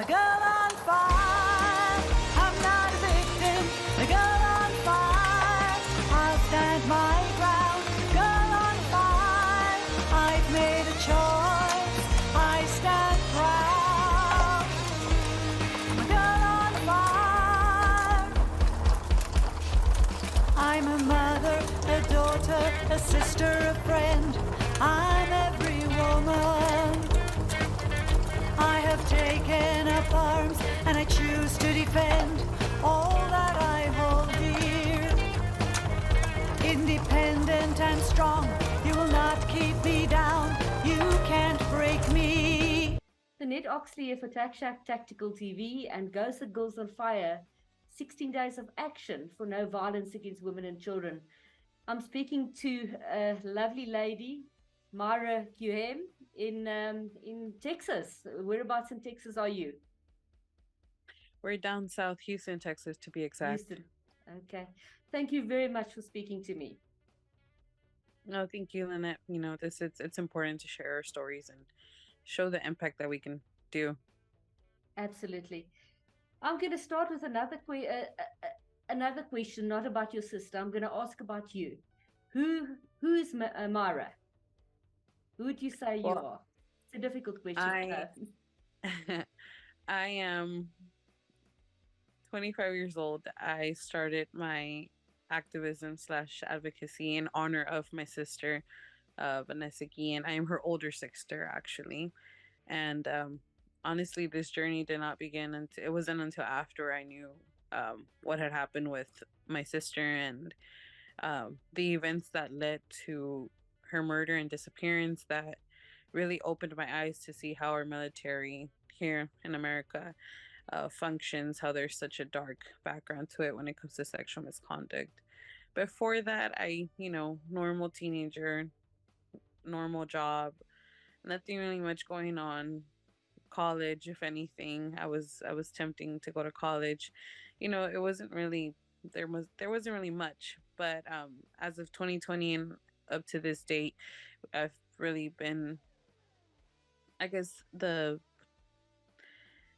girl on fire. I'm not a victim, a girl on fire. I'll stand my ground, girl on fire. I've made a choice, I stand proud. I'm a girl on fire. I'm a mother, a daughter, a sister, a friend. I'm every woman. I have taken up arms and I choose to defend all that I hold dear. Independent and strong, you will not keep me down, you can't break me. Annette Oxley of Attack Shack Tactical TV and Ghost of Girls on Fire, 16 Days of Action for No Violence Against Women and Children. I'm speaking to a lovely lady, Mayra Guillen, in Texas. Whereabouts in Texas are you? We're down south, Houston, Texas, to be exact. Houston. Okay. Thank you very much for speaking to me. No, thank you, Lynette. You know, it's important to share our stories and show the impact that we can do. Absolutely. I'm going to start with another question, not about your sister. I'm going to ask about you. Who is Mayra? Who would you say you are? It's a difficult question. I am 25 years old. I started my activism / advocacy in honor of my sister, Vanessa Guillen. I am her older sister, actually. And honestly, this journey did not begin until it wasn't until after I knew what had happened with my sister and the events that led to her murder and disappearance that really opened my eyes to see how our military here in America functions, how there's such a dark background to it when it comes to sexual misconduct. Before that, normal teenager, normal job, nothing really much going on. College, if anything, I was tempting to go to college. It wasn't really there wasn't really much, but as of 2020 and up to this date, I've really been, I guess, I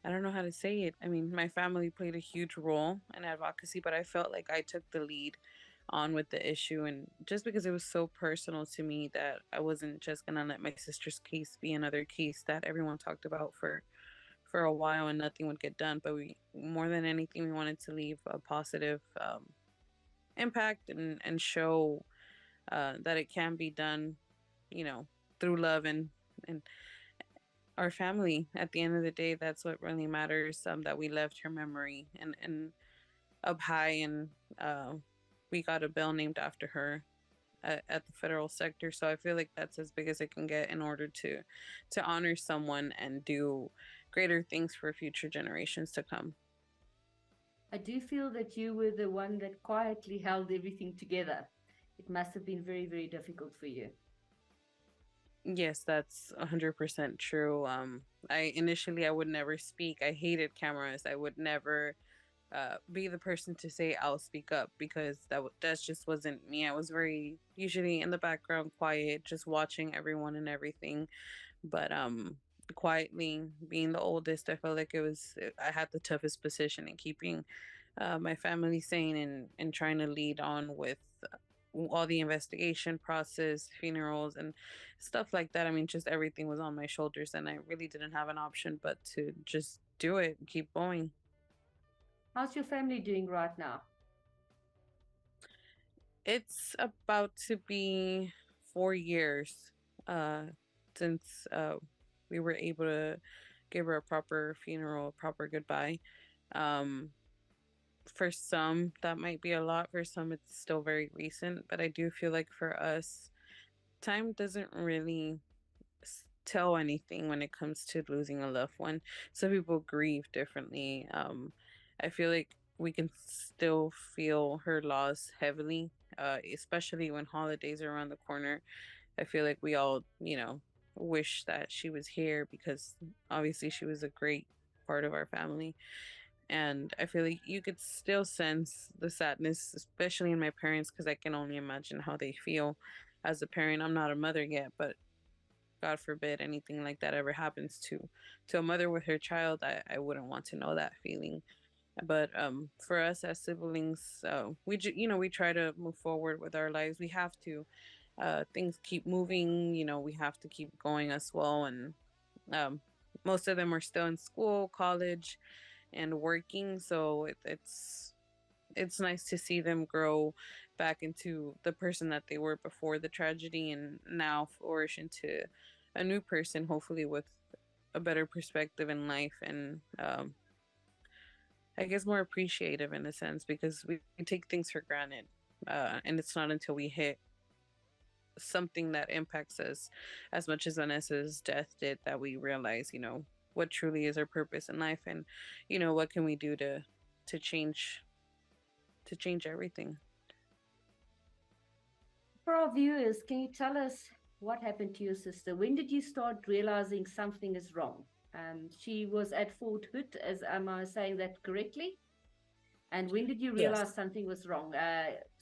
don't know how to say it. I mean, my family played a huge role in advocacy, but I felt like I took the lead on with the issue, and just because it was so personal to me that I wasn't just gonna let my sister's case be another case that everyone talked about for a while and nothing would get done. But we, more than anything, we wanted to leave a positive impact and show that it can be done, through love and our family. At the end of the day, that's what really matters. That we left her memory and up high, and we got a bill named after her at the federal sector. So I feel like that's as big as it can get in order to honor someone and do greater things for future generations to come. I do feel that you were the one that quietly held everything together. It must have been very, very difficult for you. Yes, that's 100% true. I would never speak. I hated cameras. I would never be the person to say I'll speak up, because that just wasn't me. I was very usually in the background, quiet, just watching everyone and everything. But quietly, being the oldest, I felt like I had the toughest position in keeping my family sane and trying to lead on with all the investigation process, funerals and stuff like that. I mean, just everything was on my shoulders, and I really didn't have an option but to just do it, keep going. How's your family doing right now? It's about to be 4 years since we were able to give her a proper funeral, a proper goodbye. For some, that might be a lot. For some, it's still very recent. But I do feel like for us, time doesn't really tell anything when it comes to losing a loved one. Some people grieve differently. I feel like we can still feel her loss heavily, especially when holidays are around the corner. I feel like we all, wish that she was here, because obviously she was a great part of our family. And I feel like you could still sense the sadness, especially in my parents, because I can only imagine how they feel as a parent. I'm not a mother yet, but God forbid anything like that ever happens to a mother with her child, I wouldn't want to know that feeling. But for us as siblings, we try to move forward with our lives. We have to. Things keep moving. We have to keep going as well. And um, most of them are still in school, college, and working. So it's nice to see them grow back into the person that they were before the tragedy, and now flourish into a new person, hopefully with a better perspective in life, and I guess more appreciative in a sense, because we take things for granted, and it's not until we hit something that impacts us as much as Vanessa's death did that we realize, what truly is our purpose in life, and what can we do to change to change everything. For our viewers, can you tell us what happened to your sister? When did you start realizing something is wrong? She was at Fort Hood, as am I saying that correctly? And when did you Yes. realize something was wrong?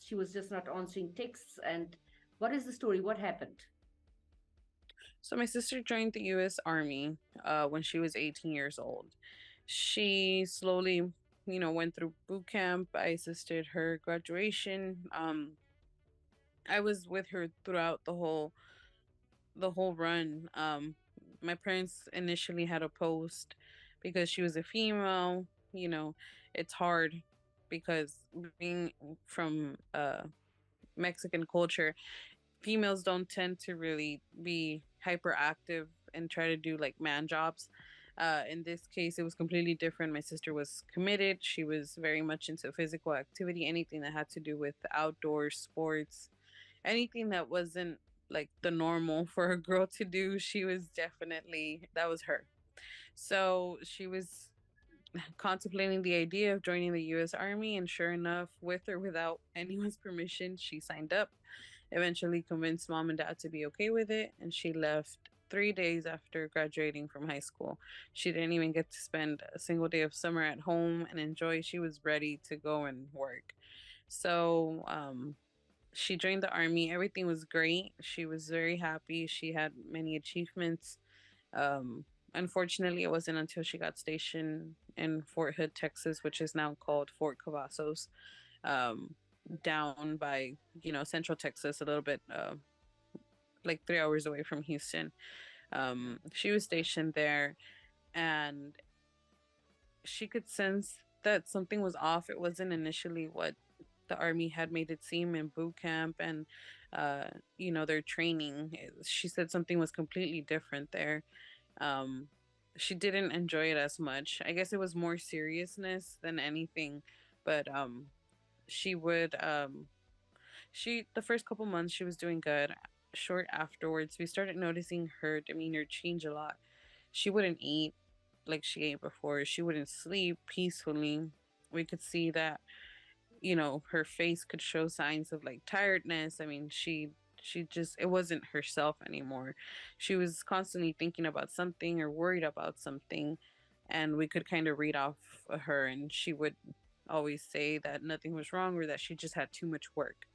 She was just not answering texts. And what is the story? What happened? So my sister joined the U.S. Army when she was 18 years old. She slowly, went through boot camp. I assisted her graduation. I was with her throughout the whole run. My parents initially had opposed because she was a female. It's hard because being from Mexican culture, females don't tend to really be hyperactive and try to do like man jobs. In this case, it was completely different. My sister was committed. She was very much into physical activity, anything that had to do with outdoor sports, anything that wasn't like the normal for a girl to do. She was definitely, that was her. So she was contemplating the idea of joining the US Army, and sure enough, with or without anyone's permission, she signed up, eventually convinced mom and dad to be okay with it, and she left 3 days after graduating from high school. She didn't even get to spend a single day of summer at home and enjoy. She was ready to go and work. So she joined the army. Everything was great. She was very happy. She had many achievements. Um, Unfortunately, it wasn't until she got stationed in Fort Hood, Texas, which is now called Fort Cavazos, um, down by Central Texas, a little bit like 3 hours away from Houston. She was stationed there, and she could sense that something was off. It wasn't initially what the army had made it seem in boot camp and their training. She said something was completely different there. um she didn't enjoy it as much. I guess it was more seriousness than anything. But she would she the first couple months she was doing good. Short afterwards, we started noticing her demeanor change a lot. She wouldn't eat like she ate before. She wouldn't sleep peacefully. We could see that her face could show signs of like tiredness. I mean, she just, it wasn't herself anymore. She was constantly thinking about something or worried about something, and we could kind of read off of her, and she would always say that nothing was wrong or that she just had too much work.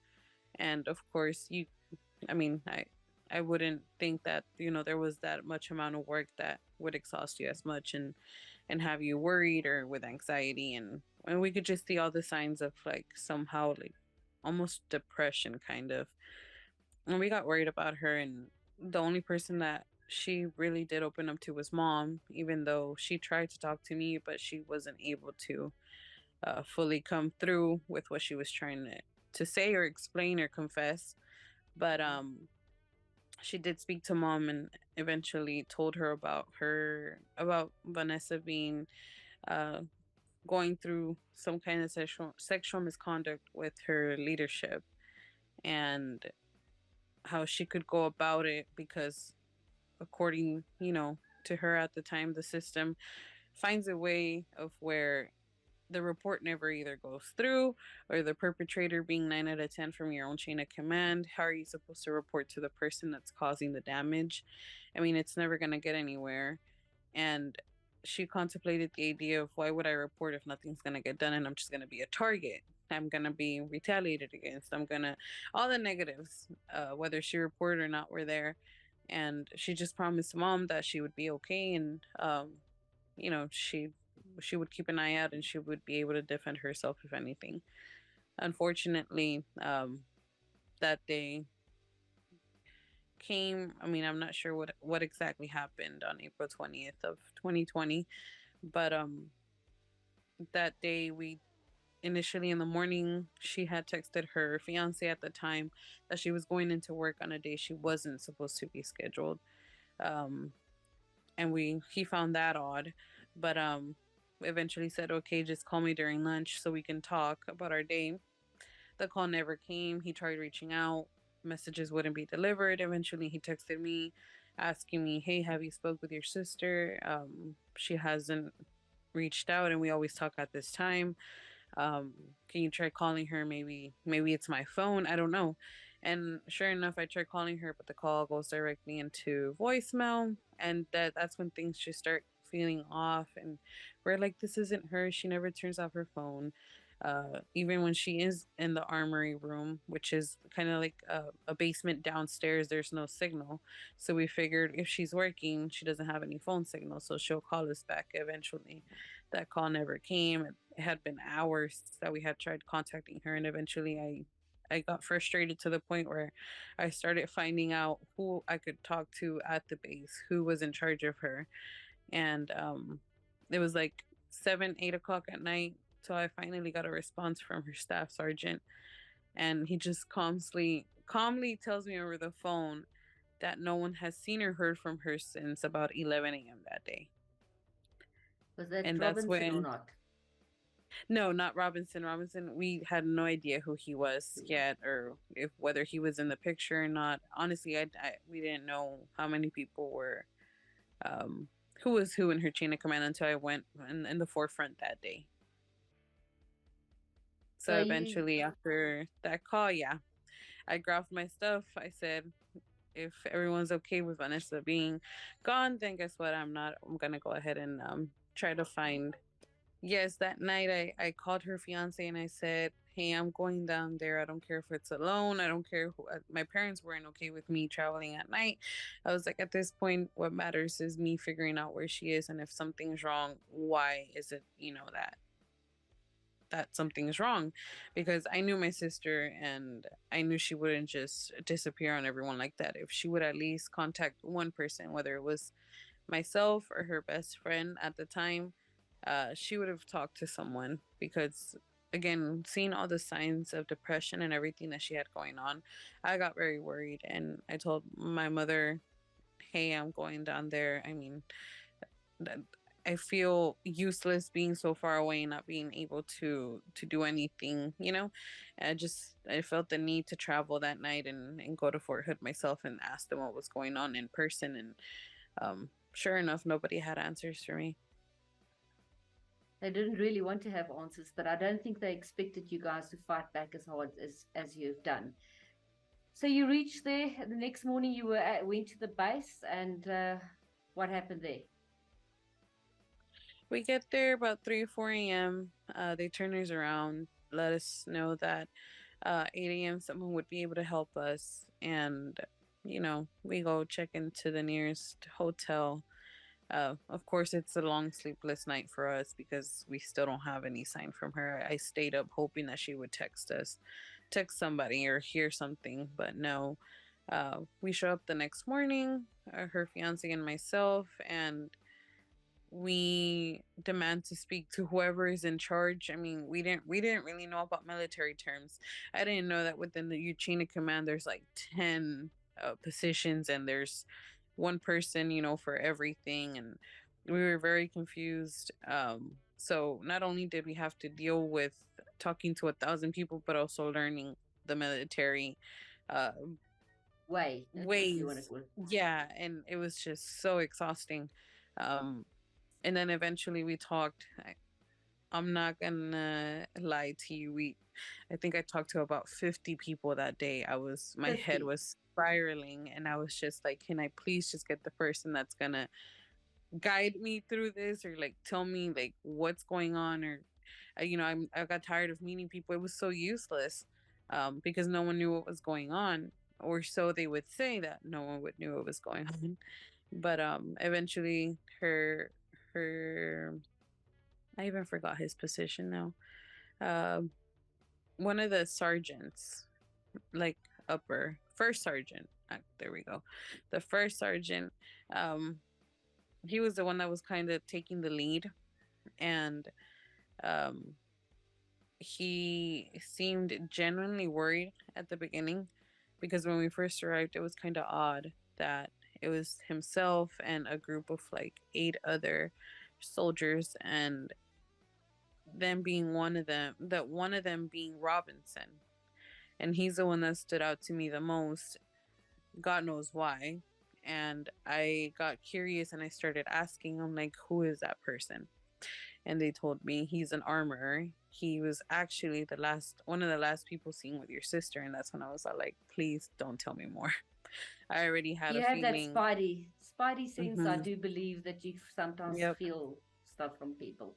And of course, I mean, I wouldn't think that there was that much amount of work that would exhaust you as much and have you worried or with anxiety. And we could just see all the signs of like somehow like almost depression kind of. And we got worried about her, and the only person that she really did open up to was mom, even though she tried to talk to me, but she wasn't able to fully come through with what she was trying to say or explain or confess. But she did speak to mom and eventually told her about Vanessa being uh going through some kind of sexual misconduct with her leadership, and how she could go about it, because according to her at the time, the system finds a way of where the report never either goes through, or the perpetrator being 9 out of 10 from your own chain of command. How are you supposed to report to the person that's causing the damage? I mean, it's never going to get anywhere. And she contemplated the idea of, why would I report if nothing's going to get done and I'm just going to be a target? I'm going to be retaliated against. I'm going to, all the negatives, whether she reported or not, were there. and she just promised mom that she would be okay, and she would keep an eye out and she would be able to defend herself if anything. Unfortunately, that day came. I mean, I'm not sure what exactly happened on April 20th of 2020, but that day, we initially in the morning, she had texted her fiance at the time that she was going into work on a day she wasn't supposed to be scheduled. Um, and he found that odd, but eventually said, okay, just call me during lunch so we can talk about our day. The call never came. He tried reaching out, messages wouldn't be delivered. Eventually he texted me asking me, hey, have you spoke with your sister? She hasn't reached out and we always talk at this time. um can you try calling her? Maybe it's my phone, I don't know. And sure enough, I tried calling her, but the call goes directly into voicemail, and that's when things just start feeling off, and we're like, this isn't her, she never turns off her phone. Even when she is in the armory room, which is kind of like a basement downstairs, there's no signal. So we figured if she's working, she doesn't have any phone signal, so she'll call us back eventually. That call never came. It had been hours that we had tried contacting her, and eventually I got frustrated to the point where I started finding out who I could talk to at the base, who was in charge of her. And it was like 7, 8 o'clock at night. So I finally got a response from her staff sergeant, and he just calmly tells me over the phone that no one has seen or heard from her since about 11 a.m. that day. Was that And that's Robinson or when, not? no, not Robinson. Robinson, we had no idea who he was yet, or if whether he was in the picture or not. Honestly, we didn't know how many people were, um, who was who in her chain of command until I went in the forefront that day. So So you eventually, after that call, yeah, I grabbed my stuff. I said, if everyone's okay with Vanessa being gone, then guess what? I'm not. I'm gonna go ahead and try to find. Yes, that night I called her fiance and I said, hey, I'm going down there. I don't care if it's alone. I don't care who. My parents weren't okay with me traveling at night. I was like, at this point, what matters is me figuring out where she is, and if something's wrong, why is it? That something's wrong, because I knew my sister and I knew she wouldn't just disappear on everyone like that. If she would at least contact one person, whether it was myself or her best friend at the time, she would have talked to someone. Because again, seeing all the signs of depression and everything that she had going on, I got very worried, and I told my mother, hey, I'm going down there. I mean, I feel useless being so far away and not being able to do anything, I felt the need to travel that night and go to Fort Hood myself and ask them what was going on in person. And sure enough, nobody had answers for me. they didn't really want to have answers, but I don't think they expected you guys to fight back as hard as you've done. So you reached there the next morning. You went to the base, and what happened there? We get there about 3 or 4 a.m. They turn us around, let us know that 8 a.m. someone would be able to help us. And, we go check into the nearest hotel. Of course, it's a long sleepless night for us because we still don't have any sign from her. I stayed up hoping that she would text somebody or hear something, but no. We show up the next morning, her fiance and myself, and we demand to speak to whoever is in charge. I mean, we didn't really know about military terms. I didn't know that within the chain of command there's like 10 positions, and there's one person, for everything. And we were very confused. So not only did we have to deal with talking to 1,000 people, but also learning the military uh ways. Yeah, and it was just so exhausting. um and then eventually we talked. I'm not gonna lie to you. I think I talked to about 50 people that day. My head 50. was spiraling, and I was just like, can I please just get the person that's gonna guide me through this, or like tell me like what's going on, or I got tired of meeting people. It was so useless, because no one knew what was going on. or so they would say, that no one would knew what was going on. But eventually her I even forgot his position now. Um one of the sergeants, like upper first sergeant, there we go. The first sergeant, um he was the one that was kind of taking the lead, and um he seemed genuinely worried at the beginning, because when we first arrived, it was kind of odd that it was himself and a group of like 8 other soldiers, and them being one of them, that one of them being Robinson. And he's the one that stood out to me the most. God knows why. And I got curious and I started asking him, like, who is that person? And they told me he's an armorer. He was actually one of the last people seen with your sister. And that's when I was like, please don't tell me more. I already had You a have that feeling. spidey sense. I Hmm. do believe that you sometimes Yep. feel stuff from people.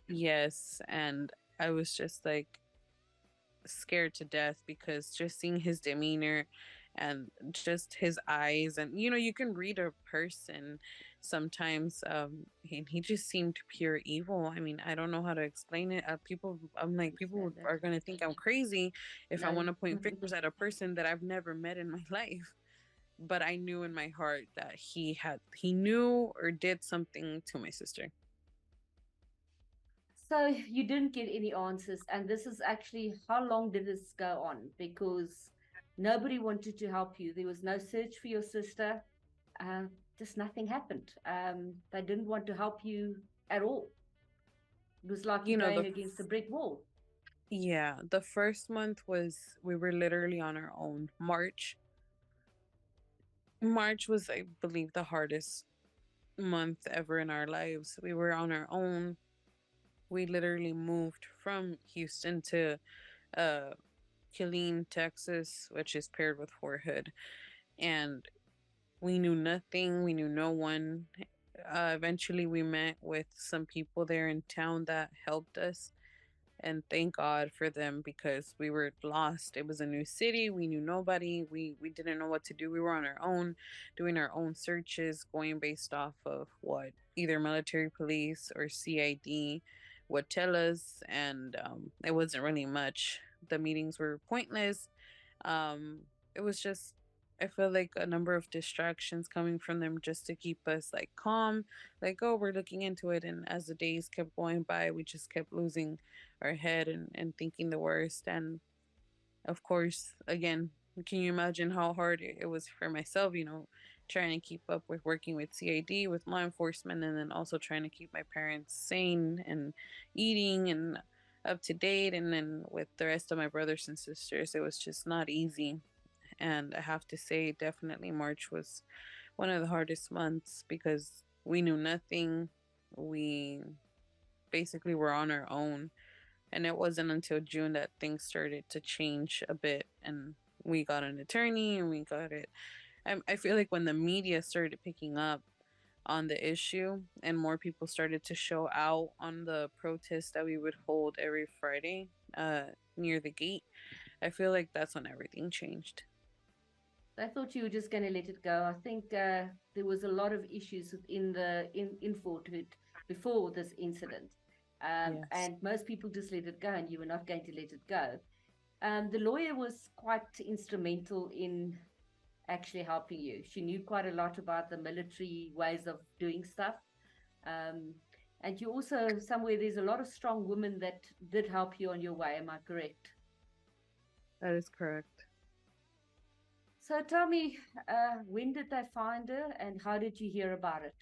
Yes. And I was just like scared to death, because just seeing his demeanor and just his eyes, and you can read a person sometimes, and he just seemed pure evil. I mean, I don't know how to explain it. I'm like, people Understand that. are going to think I'm crazy if I No. want to point fingers at a person that I've never met in my life. But I knew in my heart that he knew or did something to my sister. So you didn't get any answers, and this is actually, how long did this go on? Because nobody wanted to help you. There was no search for your sister. Uh, just nothing happened. They didn't want to help you at all. It was like you you're know going the against a brick wall. Yeah, the first month was, we were literally on our own. March was, I believe, the hardest month ever in our lives. We were on our own. We literally moved from Houston to uh Killeen, Texas, which is paired with Fort Hood, and we knew nothing. We knew no one. Eventually, we met with some people there in town that helped us, and thank God for them, because we were lost. It was a new city. We knew nobody. We didn't know what to do. We were on our own, doing our own searches, going based off of what either military police or CID would tell us, and it wasn't really much. The meetings were pointless. Um, it was just, I feel like a number of distractions coming from them just to keep us like calm, like, oh, we're looking into it. And as the days kept going by, we just kept losing our head, and thinking the worst. And of course, again, can you imagine how hard it was for myself, trying to keep up with working with CID, with law enforcement, and then also trying to keep my parents sane and eating and up to date. And then with the rest of my brothers and sisters, it was just not easy. And I have to say, definitely March was one of the hardest months, because we knew nothing. We basically were on our own. And it wasn't until June that things started to change a bit. And we got an attorney, and we got it. I feel like when the media started picking up on the issue, and more people started to show out on the protests that we would hold every Friday near the gate, I feel like that's when everything changed. I thought you were just going to let it go. I think there was a lot of issues within in Fort Hood before this incident, Yes. and most people just let it go, and you were not going to let it go. The lawyer was quite instrumental in actually helping you. She knew quite a lot about the military ways of doing stuff, um, and you also, somewhere, there's a lot of strong women that did help you on your way. Am I correct? That is correct. So tell me, when did they find her, and how did you hear about it?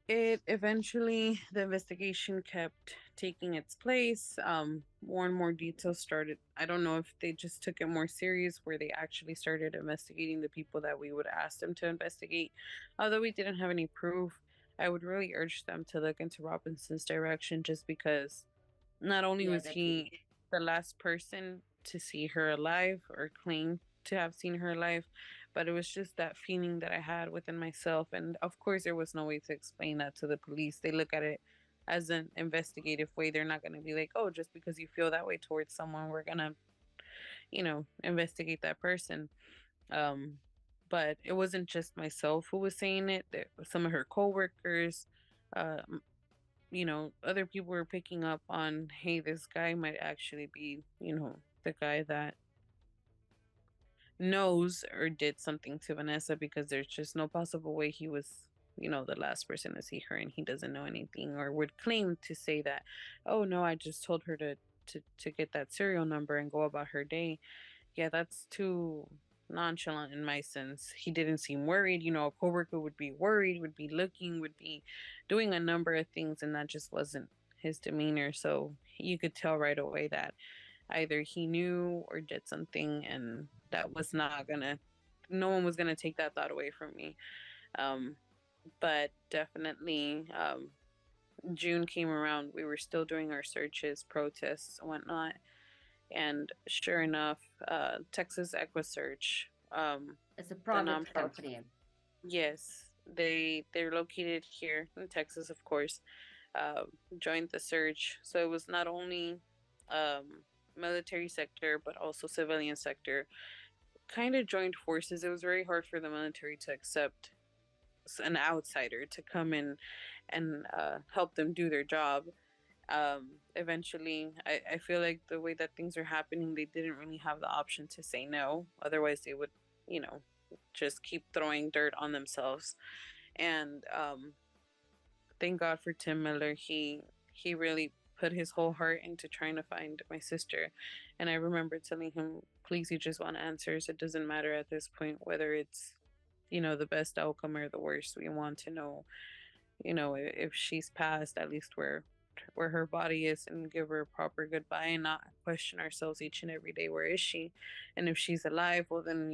It eventually, the investigation kept taking its place. More and more details started. I don't know if they just took it more serious, where they actually started investigating the people that we would ask them to investigate. Although we didn't have any proof, I would really urge them to look into Robinson's direction, just because not only Yeah, was that's it. he the last person to see her alive or claim to have seen her alive, but it was just that feeling that I had within myself. And of course, there was no way to explain that to the police. They look at it as an investigative way. They're not going to be like, oh, just because you feel that way towards someone, we're going to, investigate that person. Um, but it wasn't just myself who was saying it. Some of her coworkers, uh, other people were picking up on, hey, this guy might actually be, the guy that knows or did something to Vanessa, because there's just no possible way he was, the last person to see her and he doesn't know anything, or would claim to say that, oh no, I just told her to get that serial number and go about her day. Yeah, that's too nonchalant in my sense. He didn't seem worried. A coworker would be worried, would be looking, would be doing a number of things, and that just wasn't his demeanor. So you could tell right away that either he knew or did something, and that was not gonna, no one was gonna take that thought away from me. Um, but definitely, June came around. We were still doing our searches, protests, and whatnot. And sure enough, Texas EquiSearch, It's a the private nonprofit, company. yes, they're located here in Texas, of course. Uh, Joined the search, so it was not only military sector but also civilian sector. Kind of joined forces. It was very hard for the military to accept an outsider to come in and help them do their job. Eventually, I feel like the way that things are happening, they didn't really have the option to say no. Otherwise, they would, you know, just keep throwing dirt on themselves. And thank God for Tim Miller. He really put his whole heart into trying to find my sister. And I remember telling him, please, you just want answers. It doesn't matter at this point whether it's, the best outcome or the worst. We want to know, if she's passed, at least where her body is, and give her a proper goodbye, and not question ourselves each and every day, where is she? And if she's alive, well then,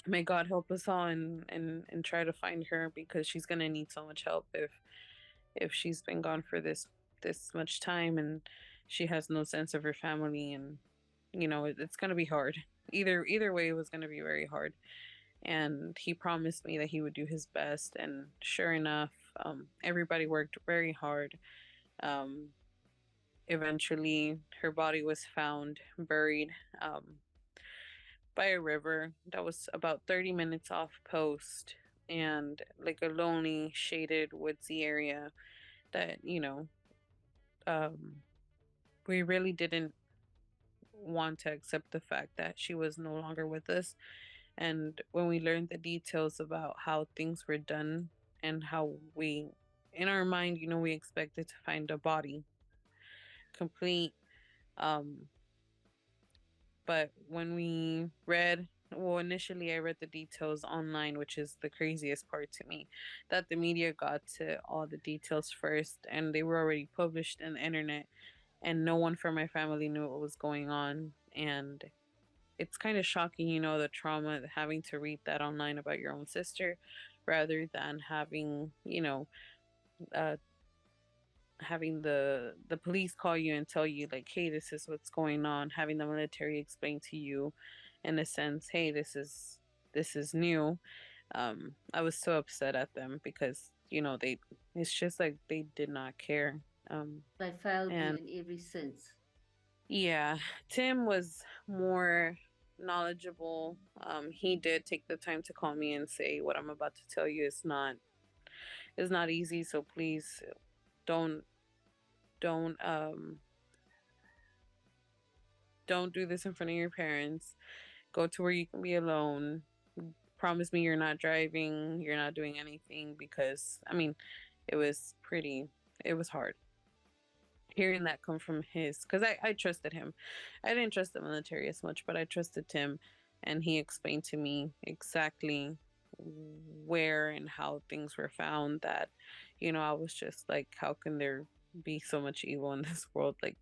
may God help us all, and try to find her, because she's gonna need so much help if she's been gone for this much time, and she has no sense of her family. And it's gonna be hard. Either way, it was gonna be very hard. And he promised me that he would do his best, and sure enough, everybody worked very hard. um, Eventually, her body was found buried, by a river that was about 30 minutes off post, and like a lonely, shaded, woodsy area that, um, we really didn't want to accept the fact that she was no longer with us. And when we learned the details about how things were done, and how we, in our mind, we expected to find a body complete. Um, but when we read, well, initially I read the details online, which is the craziest part to me, that the media got to all the details first, and they were already published in the internet, and no one from my family knew what was going on. And it's kind of shocking, the trauma, having to read that online about your own sister, rather than having, uh, having the police call you and tell you, like, hey, this is what's going on, having the military explain to you, in a sense, hey, this is new. I was so upset at them, because they, it's just like they did not care. They failed you And in every sense. yeah, Tim was more knowledgeable. He did take the time to call me and say, what I'm about to tell you is not easy, so please don't don't um don't do this in front of your parents. Go to where you can be alone. Promise me you're not driving, you're not doing anything, because I mean, it was hard hearing that come from his, because I trusted him. I didn't trust the military as much, but I trusted him, and he explained to me exactly where and how things were found. That, I was just like, how can there be so much evil in this world? Like,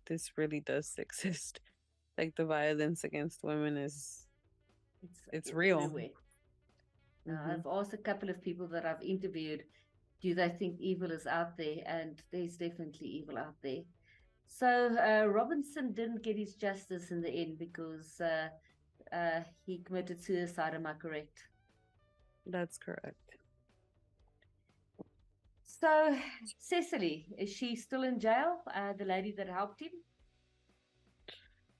this really does exist. Like, the violence against women it's real. Everywhere. Hmm. I've asked a couple of people that I've interviewed, do they think evil is out there? And there's definitely evil out there. So Robinson didn't get his justice in the end because he committed suicide. Am I correct? That's correct. So Cecily, is she still in jail? The lady that helped him?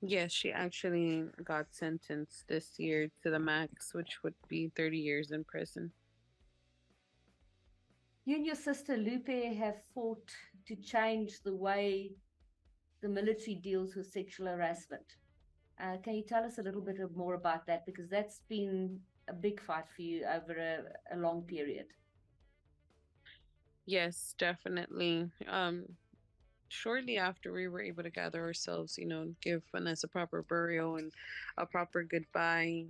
Yes, she actually got sentenced this year to the max, which would be 30 years in prison. You and your sister Lupe have fought to change the way the military deals with sexual harassment. Can you tell us a little bit more about that? Because that's been a big fight for you over a long period. Yes, definitely. Shortly after we were able to gather ourselves, give Vanessa proper burial and a proper goodbye,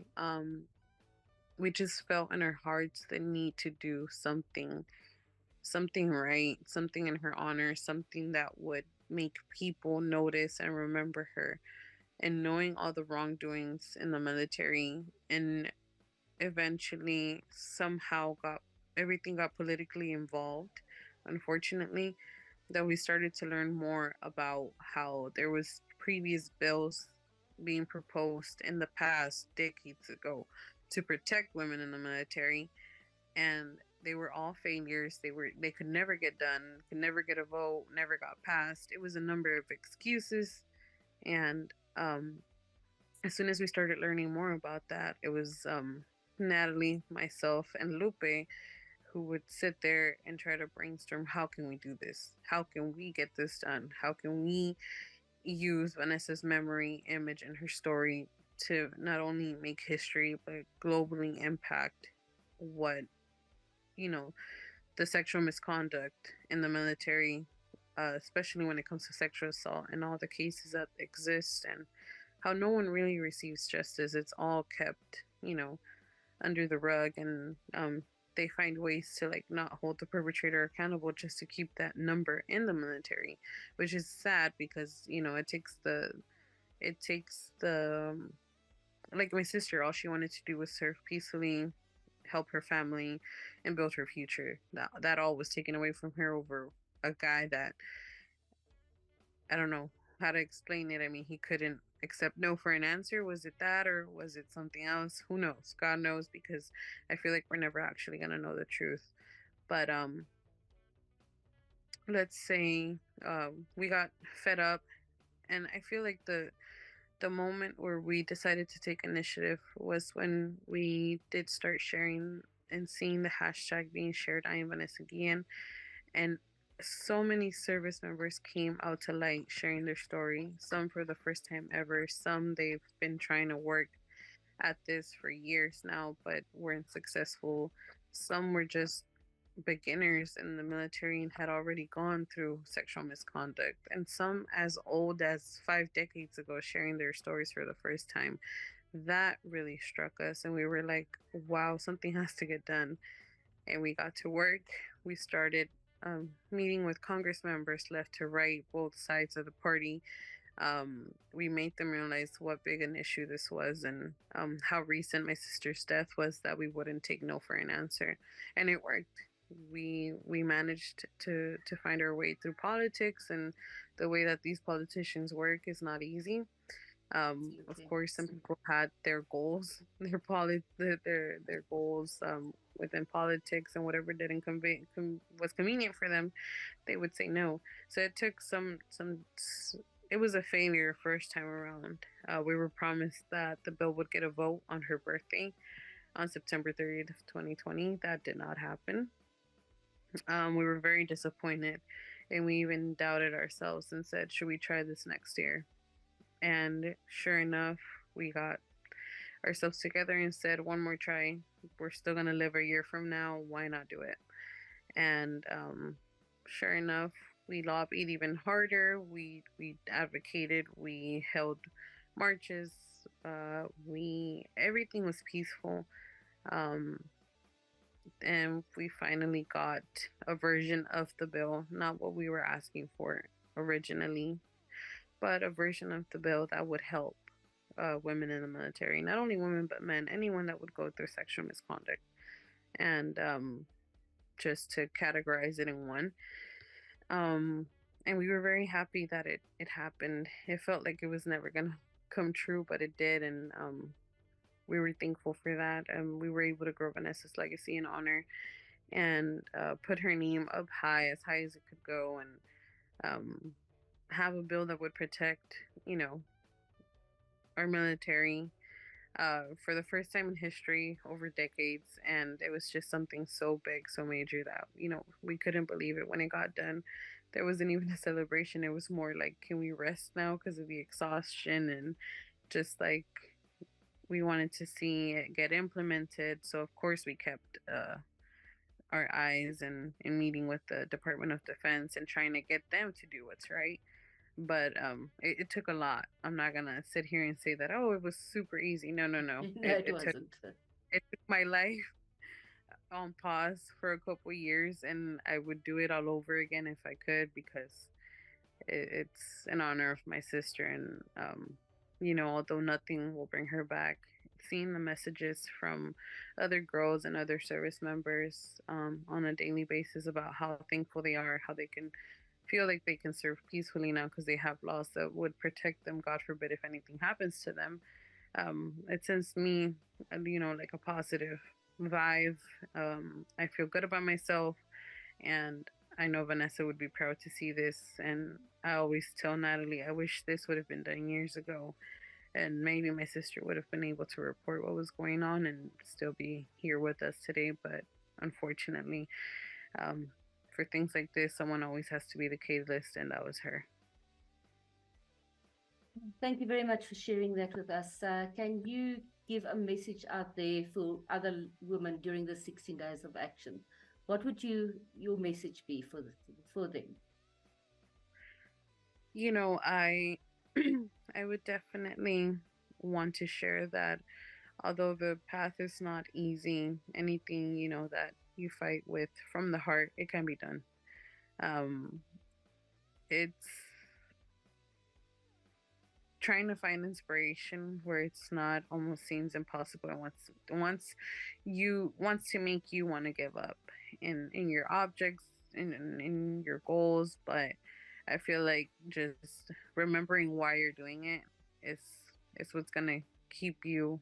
we just felt in our hearts the need to do something right, something in her honor, something that would make people notice and remember her. And knowing all the wrongdoings in the military, and eventually somehow got everything got politically involved, unfortunately, that we started to learn more about how there was previous bills being proposed in the past decades ago to protect women in the military, and they were all failures. They could never get done, could never get a vote, never got passed. It was a number of excuses. And as soon as we started learning more about that, it was Natalie, myself, and Lupe who would sit there and try to brainstorm, how can we do this? How can we get this done? How can we use Vanessa's memory, image, and her story to not only make history but globally impact what, you know, the sexual misconduct in the military, especially when it comes to sexual assault and all the cases that exist, and how no one really receives justice. It's all kept, under the rug, and they find ways to like not hold the perpetrator accountable just to keep that number in the military, which is sad because it takes the like my sister, all she wanted to do was serve peacefully, help her family, and build her future. That all was taken away from her over a guy that, I don't know how to explain it. I mean, he couldn't accept no for an answer. Was it that, or was it something else? Who knows? God knows, because I feel like we're never actually gonna know the truth. But let's say we got fed up, and I feel like the moment where we decided to take initiative was when we did start sharing and seeing the hashtag being shared, I am Vanessa Guillen, and so many service members came out to light sharing their story, some for the first time ever, some they've been trying to work at this for years now but weren't successful, some were just beginners in the military and had already gone through sexual misconduct, and some as old as 5 decades ago sharing their stories for the first time. That really struck us, and we were like, wow, something has to get done. And we got to work. We started meeting with Congress members left to right, both sides of the party. We made them realize what big an issue this was, and how recent my sister's death was, that we wouldn't take no for an answer. And it worked. We managed to find our way through politics, and the way that these politicians work is not easy. Of Absolutely. course, some people had their goals, their goals within politics, and whatever didn't was convenient for them, they would say no. So it took it was a failure first time around. We were promised that the bill would get a vote on her birthday on September 30th of 2020. That did not happen. We were very disappointed, and we even doubted ourselves and said, should we try this next year? And sure enough, we got ourselves together and said, one more try. We're still going to live a year from now. Why not do it? And sure enough, we lobbied even harder. We advocated. We held marches. We everything was peaceful. Um, and we finally got a version of the bill, not what we were asking for originally, but a version of the bill that would help women in the military, not only women but men, anyone that would go through sexual misconduct, and just to categorize it in one. Um, and we were very happy that it happened. It felt like it was never gonna come true, but it did, and we were thankful for that. And we were able to grow Vanessa's legacy and honor, and put her name up high as it could go, and have a bill that would protect, you know, our military for the first time in history over decades. And it was just something so big, so major that, we couldn't believe it when it got done. There wasn't even a celebration. It was more like, can we rest now because of the exhaustion? And just like, we wanted to see it get implemented. So, of course, we kept our eyes and in meeting with the Department of Defense and trying to get them to do what's right. But it took a lot. I'm not gonna sit here and say that, oh, it was super easy. No, no, no. No, It it it took wasn't. it took my life on pause for a couple years, and I would do it all over again if I could, because it's in honor of my sister. And although nothing will bring her back, seeing the messages from other girls and other service members on a daily basis about how thankful they are, how they can feel like they can serve peacefully now because they have laws that would protect them, God forbid, if anything happens to them. It sends me, like a positive vibe. I feel good about myself, and I know Vanessa would be proud to see this. And I always tell Natalie, I wish this would have been done years ago. And maybe my sister would have been able to report what was going on and still be here with us today. But unfortunately, um, for things like this, someone always has to be the catalyst, and that was her. Thank you very much for sharing that with us. Can you give a message out there for other women during the 16 days of action? What would your message be for them? I I would definitely want to share that although the path is not easy, anything, that you fight with from the heart, it can be done. Um, it's trying to find inspiration where it's not almost seems impossible, and wants to make you want to give up in your objects, in your goals. But I feel like just remembering why you're doing it is what's gonna keep you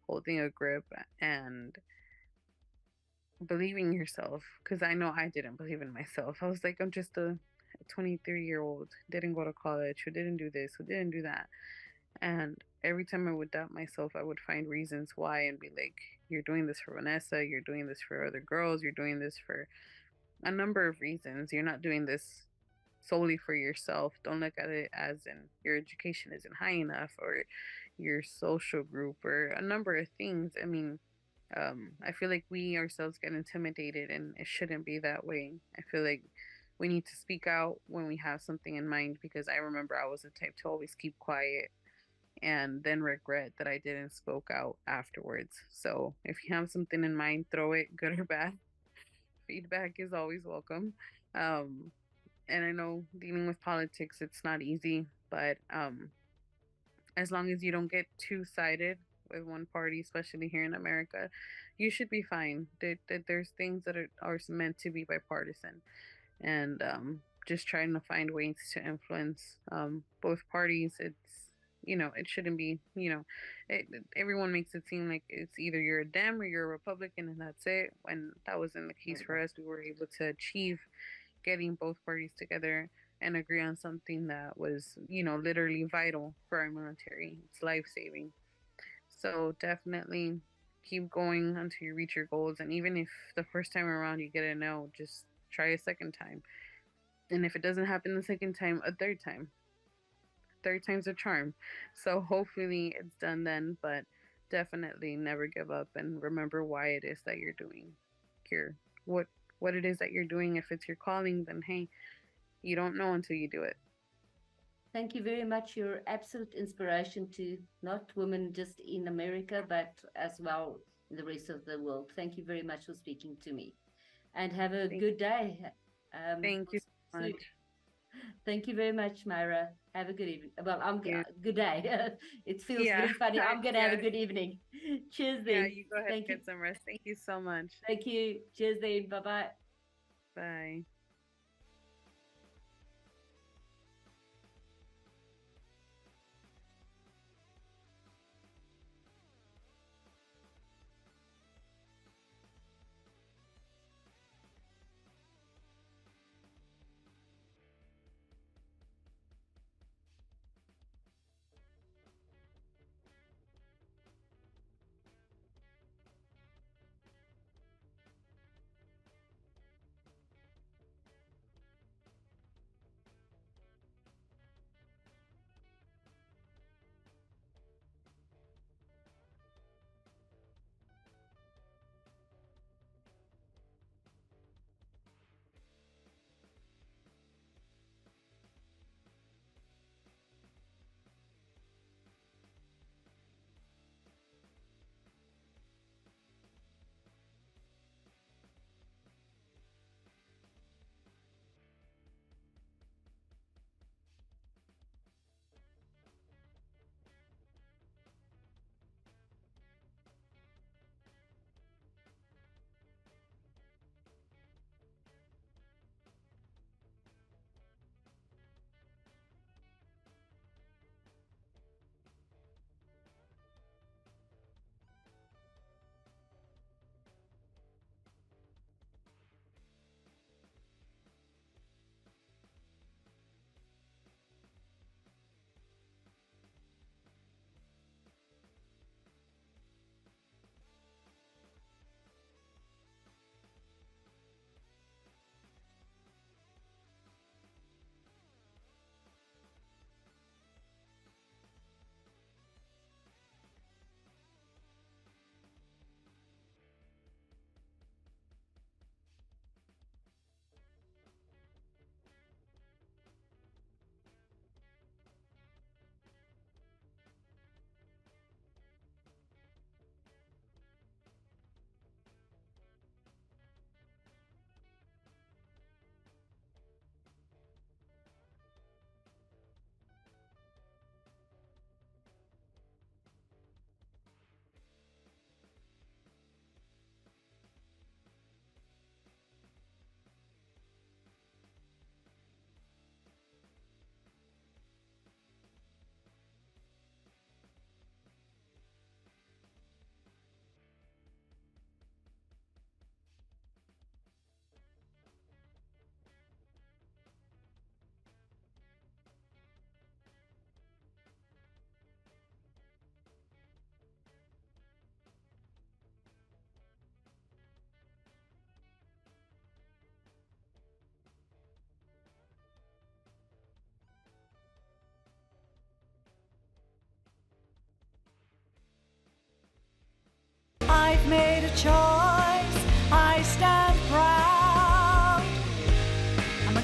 holding a grip and believing yourself. Because I know I didn't believe in myself. I was like, I'm just a 23-year-old, didn't go to college, who didn't do this, who didn't do that. And every time I would doubt myself, I would find reasons why and be like, you're doing this for Vanessa, you're doing this for other girls, you're doing this for a number of reasons. You're not doing this solely for yourself. Don't look at it as in your education isn't high enough, or your social group, or a number of things. I mean, I feel like we ourselves get intimidated, and it shouldn't be that way. I feel like we need to speak out when we have something in mind, because I remember I was the type to always keep quiet and then regret that I didn't spoke out afterwards. So if you have something in mind, throw it, good or bad. Feedback is always welcome. Um, and I know dealing with politics, it's not easy, but as long as you don't get two-sided with one party, especially here in America, you should be fine. There's things that are meant to be bipartisan, and just trying to find ways to influence both parties. It shouldn't be, everyone makes it seem like it's either you're a Dem or you're a Republican, and that's it. When that wasn't the case for us, we were able to achieve getting both parties together and agree on something that was, literally vital for our military. It's life saving. So definitely keep going until you reach your goals. And even if the first time around you get a no, just try a second time. And if it doesn't happen the second time, a third time. Third time's a charm. So hopefully it's done then, but definitely never give up and remember why it is that you're doing your what it is that you're doing. If it's your calling, then hey, you don't know until you do it. Thank you very much. You're absolute inspiration to not women just in America, but as well in the rest of the world. Thank you very much for speaking to me, and have a good day. Thank you so much. Thank you very much, Mayra. Have a good evening. Well, good day. It feels very funny. I'm gonna have a good evening. Cheers then. Yeah, you go ahead and get some rest. Thank you so much. Thank you. Cheers then. Bye-bye. Bye.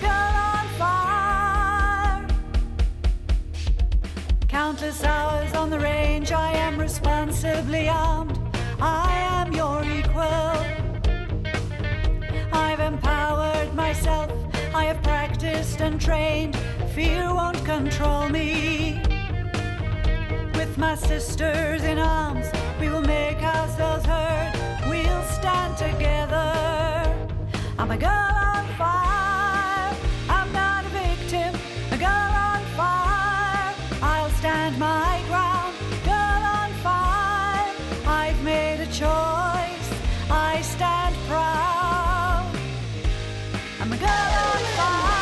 girl on fire. Countless hours on the range, I am responsibly armed. I am your equal. I've empowered myself, I have practiced and trained. Fear won't control me. With my sisters in arms, we will make ourselves heard. We'll stand together. I'm a girl on fire. I'm not a victim. A girl on fire. I'll stand my ground. Girl on fire. I've made a choice. I stand proud. I'm a girl on fire.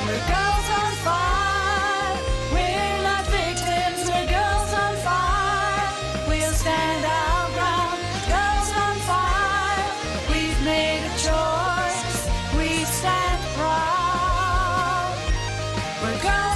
We're girls on fire. We're not victims. We're girls on fire. We'll stand our ground. Girls on fire. We've made a choice. We stand proud. We're girls